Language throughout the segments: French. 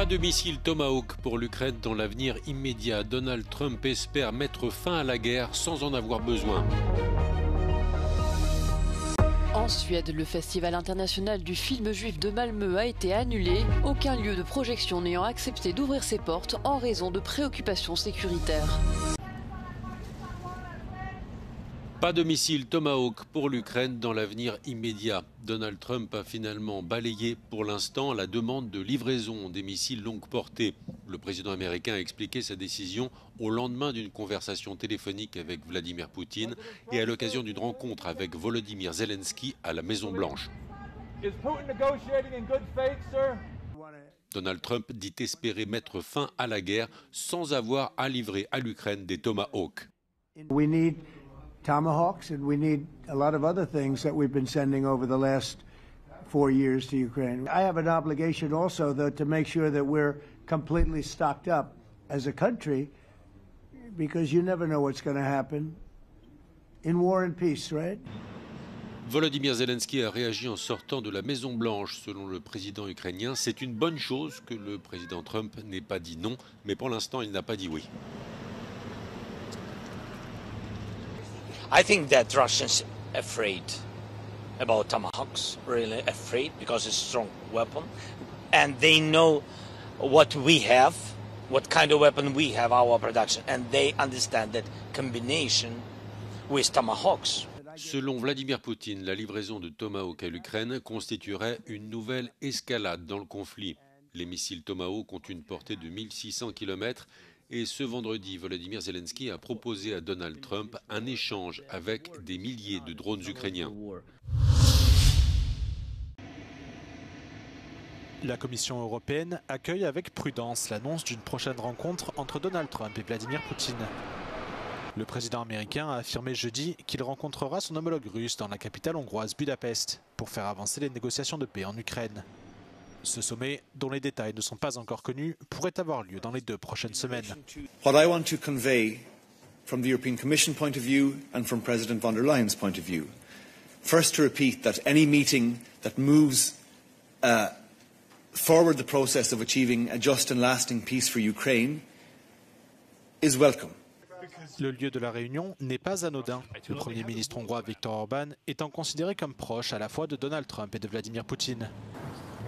Pas de missile Tomahawk pour l'Ukraine dans l'avenir immédiat. Donald Trump espère mettre fin à la guerre sans en avoir besoin. En Suède, le Festival international du film juif de Malmö a été annulé, aucun lieu de projection n'ayant accepté d'ouvrir ses portes en raison de préoccupations sécuritaires. Pas de missile Tomahawk pour l'Ukraine dans l'avenir immédiat. Donald Trump a finalement balayé pour l'instant la demande de livraison des missiles longue portée. Le président américain a expliqué sa décision au lendemain d'une conversation téléphonique avec Vladimir Poutine et à l'occasion d'une rencontre avec Volodymyr Zelensky à la Maison-Blanche. Donald Trump dit espérer mettre fin à la guerre sans avoir à livrer à l'Ukraine des Tomahawks. Tomahawks, and we need a lot of other things that we've been sending over the last 4 years to Ukraine. I have an obligation also, though, to make sure that we're completely stocked up as a country, because you never know what's going to happen in war and peace, right? Volodymyr Zelensky a réagi en sortant de la Maison-Blanche. Selon le président ukrainien, c'est une bonne chose que le président Trump n'ait pas dit non, mais pour l'instant, il n'a pas dit oui. I think that Russians are afraid about Tomahawks, really afraid, because it's a strong weapon. And they know what we have, what kind of weapon we have, our production. And they understand that combination with Tomahawks. Selon Vladimir Poutine, la livraison de Tomahawk à l'Ukraine constituerait une nouvelle escalade dans le conflit. Les missiles Tomahawk ont une portée de 1600 km. Et ce vendredi, Volodymyr Zelensky a proposé à Donald Trump un échange avec des milliers de drones ukrainiens. La Commission européenne accueille avec prudence l'annonce d'une prochaine rencontre entre Donald Trump et Vladimir Poutine. Le président américain a affirmé jeudi qu'il rencontrera son homologue russe dans la capitale hongroise Budapest pour faire avancer les négociations de paix en Ukraine. Ce sommet, dont les détails ne sont pas encore connus, pourrait avoir lieu dans les 2 prochaines semaines. What I want to convey from the European Commission point of view and from President von der Leyen's point of view, first to repeat that any meeting that moves forward the process of achieving a just and lasting peace for Ukraine is welcome. Le lieu de la réunion n'est pas anodin. Le Premier ministre hongrois Viktor Orban étant considéré comme proche à la fois de Donald Trump et de Vladimir Poutine.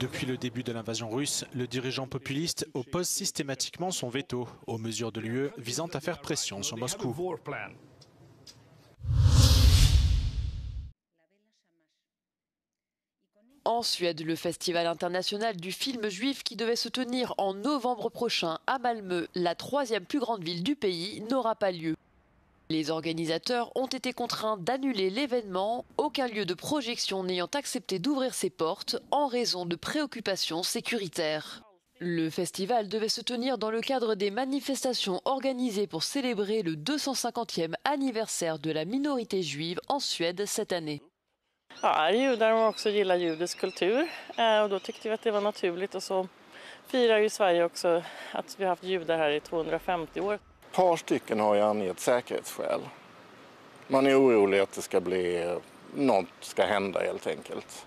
Depuis le début de l'invasion russe, le dirigeant populiste oppose systématiquement son veto aux mesures de l'UE visant à faire pression sur Moscou. En Suède, le Festival international du film juif qui devait se tenir en novembre prochain à Malmö, la 3e plus grande ville du pays, n'aura pas lieu. Les organisateurs ont été contraints d'annuler l'événement, aucun lieu de projection n'ayant accepté d'ouvrir ses portes en raison de préoccupations sécuritaires. Le festival devait se tenir dans le cadre des manifestations organisées pour célébrer le 250e anniversaire de la minorité juive en Suède cette année. Ja, judar och också gillar judisk kultur och då tyckte vi att det var naturligt och så firar ju Sverige också att vi har haft judar här i 250 år. Par stycken har ju angett säkerhetsskäl. Man är orolig att det ska bli något ska hända helt enkelt.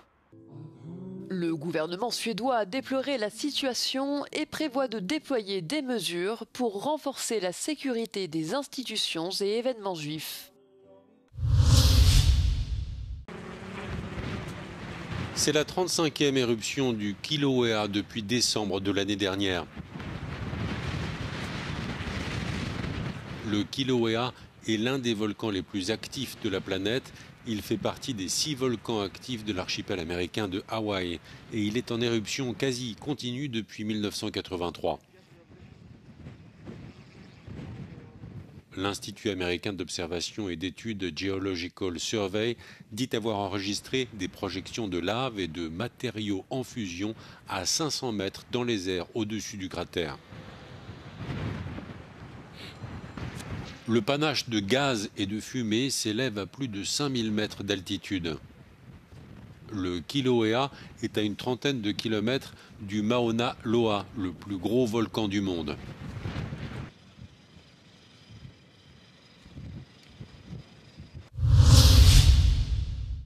Le gouvernement suédois a déploré la situation et prévoit de déployer des mesures pour renforcer la sécurité des institutions et événements juifs. C'est la 35e éruption du Kilauea depuis décembre de l'année dernière. Le Kilauea est l'un des volcans les plus actifs de la planète. Il fait partie des 6 volcans actifs de l'archipel américain de Hawaï et il est en éruption quasi continue depuis 1983. L'Institut américain d'observation et d'études Geological Survey dit avoir enregistré des projections de lave et de matériaux en fusion à 500 mètres dans les airs au-dessus du cratère. Le panache de gaz et de fumée s'élève à plus de 5000 mètres d'altitude. Le Kilauea est à une trentaine de kilomètres du Mauna Loa, le plus gros volcan du monde.